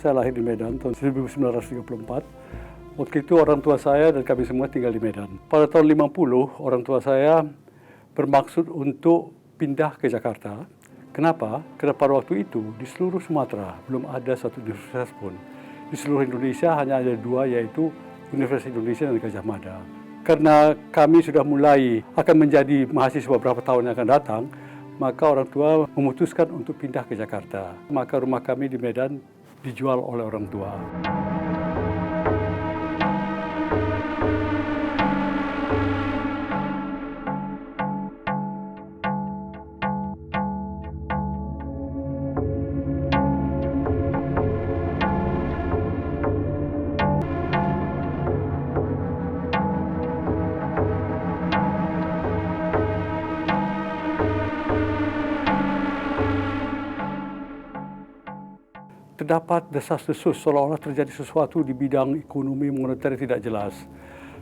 saya lahir di Medan tahun 1934. Waktu itu orang tua saya dan kami semua tinggal di Medan. Pada tahun 50, orang tua saya bermaksud untuk pindah ke Jakarta. Kenapa? Karena pada waktu itu di seluruh Sumatera belum ada satu universitas pun. Di seluruh Indonesia hanya ada dua, yaitu Universitas Indonesia dan Gajah Mada. Karena kami sudah mulai akan menjadi mahasiswa beberapa tahun yang akan datang, maka orang tua memutuskan untuk pindah ke Jakarta. Maka rumah kami di Medan dijual oleh orang tua. Terdapat desas-desus seolah-olah terjadi sesuatu di bidang ekonomi moneter tidak jelas.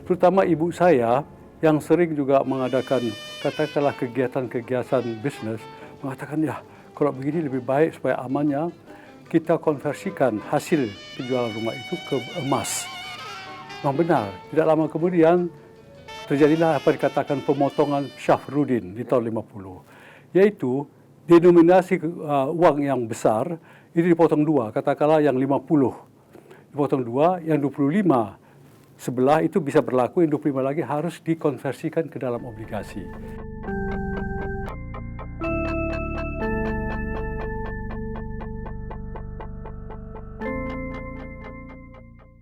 Terutama ibu saya yang sering juga mengadakan katakanlah kegiatan-kegiatan bisnis, mengatakan ya kalau begini lebih baik supaya amannya kita konversikan hasil penjualan rumah itu ke emas. Memang benar, tidak lama kemudian terjadilah apa dikatakan pemotongan Syafruddin di tahun 50, yaitu denominasi uang yang besar itu dipotong dua, katakanlah yang 50 dipotong dua, yang 25 sebelah itu bisa berlaku, yang 25 lagi harus dikonversikan ke dalam obligasi.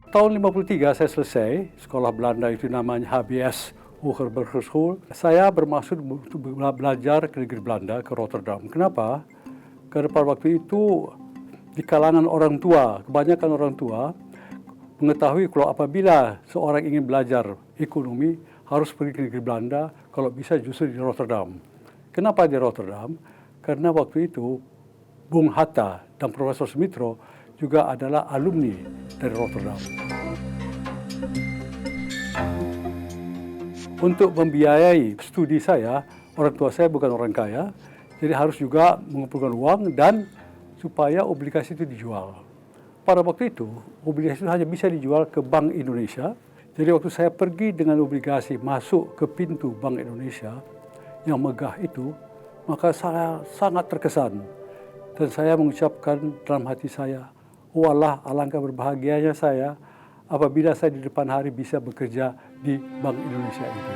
Tahun 53 saya selesai, sekolah Belanda itu namanya HBS Hogeschool. Saya bermaksud untuk belajar ke negeri Belanda, ke Rotterdam. Kenapa? Karena pada waktu itu di kalangan orang tua, kebanyakan orang tua mengetahui kalau apabila seorang ingin belajar ekonomi harus pergi ke negeri Belanda, kalau bisa justru di Rotterdam. Kenapa di Rotterdam? Karena waktu itu Bung Hatta dan Profesor Smithro juga adalah alumni dari Rotterdam. Untuk membiayai studi saya, orang tua saya bukan orang kaya, jadi harus juga mengumpulkan uang dan supaya obligasi itu dijual. Pada waktu itu, obligasi itu hanya bisa dijual ke Bank Indonesia. Jadi waktu saya pergi dengan obligasi masuk ke pintu Bank Indonesia yang megah itu, maka saya sangat terkesan. Dan saya mengucapkan dalam hati saya, walah alangkah berbahagianya saya apabila saya di depan hari bisa bekerja di Bank Indonesia itu.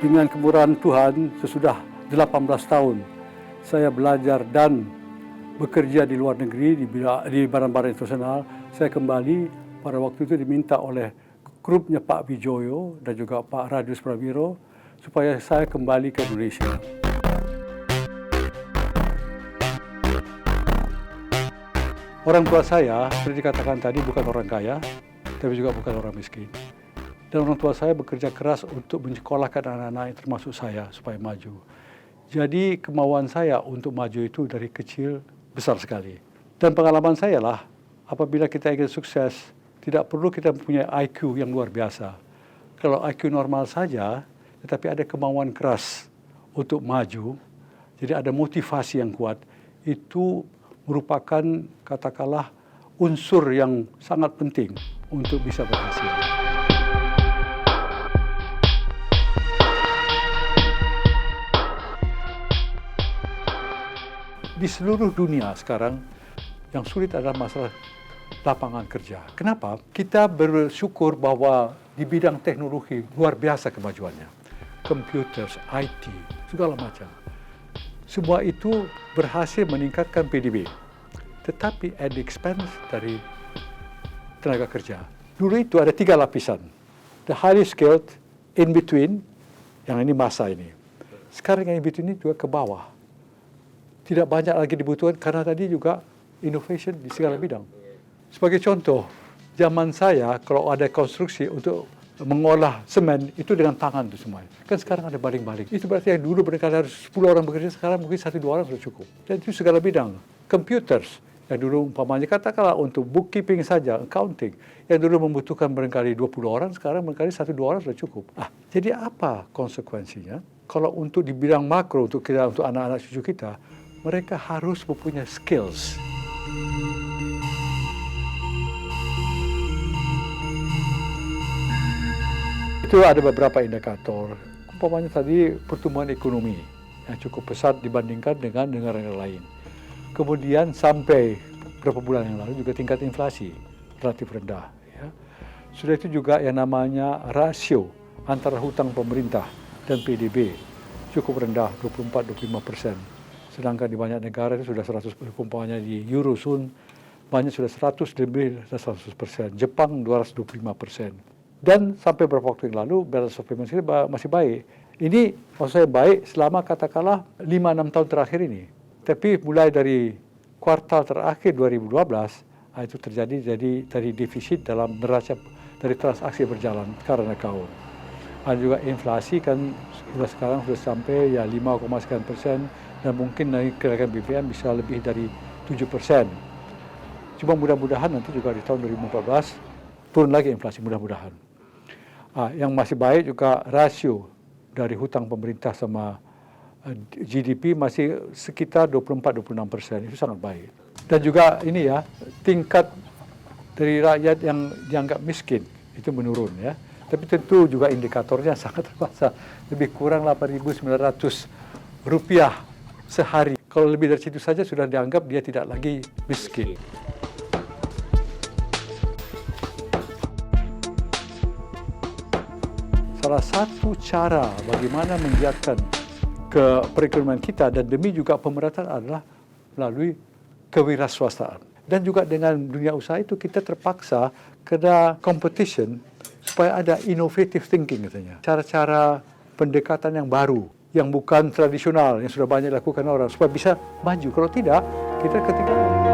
Dengan kemurahan Tuhan, sesudah 18 tahun, saya belajar dan bekerja di luar negeri, di badan-badan internasional. Saya kembali pada waktu itu diminta oleh grupnya Pak Wijoyo dan juga Pak Radius Prawiro supaya saya kembali ke Indonesia. Orang tua saya, seperti dikatakan tadi, bukan orang kaya, tapi juga bukan orang miskin. Dan orang tua saya bekerja keras untuk menyekolahkan anak-anak termasuk saya supaya maju. Jadi kemauan saya untuk maju itu dari kecil besar sekali. Dan pengalaman saya lah, apabila kita ingin sukses, tidak perlu kita mempunyai IQ yang luar biasa. Kalau IQ normal saja, tetapi ada kemauan keras untuk maju, jadi ada motivasi yang kuat, itu merupakan katakanlah unsur yang sangat penting untuk bisa berhasil. Di seluruh dunia sekarang yang sulit adalah masalah lapangan kerja. Kenapa? Kita bersyukur bahwa di bidang teknologi luar biasa kemajuannya. Computers, IT, segala macam. Semua itu berhasil meningkatkan PDB. Tetapi at the expense dari tenaga kerja. Dulu itu ada 3 lapisan. The highly skilled, in between, yang ini masa ini. Sekarang yang in between ini juga ke bawah. Tidak banyak lagi dibutuhkan karena tadi juga innovation di segala bidang. Sebagai contoh, zaman saya kalau ada konstruksi untuk mengolah semen itu dengan tangan itu semuanya. Kan sekarang ada baling-baling. Itu berarti yang dulu barangkali harus 10 orang bekerja, sekarang mungkin 1-2 orang sudah cukup. Dan itu segala bidang. Computers, yang dulu umpamanya katakanlah untuk bookkeeping saja, accounting, yang dulu membutuhkan barangkali 20 orang, sekarang barangkali 1-2 orang sudah cukup. Jadi apa konsekuensinya? Kalau untuk di bidang makro, untuk anak-anak cucu kita, mereka harus mempunyai skills. itu ada beberapa indikator. Umpamanya tadi pertumbuhan ekonomi yang cukup pesat dibandingkan dengan negara-negara lain. Kemudian sampai beberapa bulan yang lalu juga tingkat inflasi relatif rendah. Ya. Sudah itu juga yang namanya rasio antara hutang pemerintah dan PDB cukup rendah, 24-25%. Sedangkan di banyak negara itu sudah 100%, umpamanya di Eurozone banyak sudah 100 lebih dari 100%. Jepang 225%. Dan sampai beberapa waktu yang lalu balance of payments ini masih baik. Ini maksud saya baik selama katakanlah 5-6 tahun terakhir ini. Tapi mulai dari kuartal terakhir 2012 itu terjadi dari defisit dalam neraca dari transaksi berjalan current account. Ada juga inflasi kan sekarang sudah sampai ya 5,sekian% dan mungkin naik kenaikan BBM bisa lebih dari 7%. Cuma mudah-mudahan nanti juga di tahun 2014 turun lagi inflasi mudah-mudahan. Yang masih baik juga rasio dari hutang pemerintah sama GDP masih sekitar 24-26%, itu sangat baik. Dan juga ini ya, tingkat dari rakyat yang dianggap miskin itu menurun ya. Tapi tentu juga indikatornya sangat terbatas, lebih kurang Rp8.900 sehari. Kalau lebih dari situ saja sudah dianggap dia tidak lagi miskin. Salah satu cara bagaimana mengiatkan ke perekonomian kita dan demi juga pemerataan adalah melalui kewirausahaan. Dan juga dengan dunia usaha itu kita terpaksa kena competition supaya ada innovative thinking katanya. Cara-cara pendekatan yang baru, yang bukan tradisional, yang sudah banyak dilakukan orang supaya bisa maju. Kalau tidak, kita ketinggalan.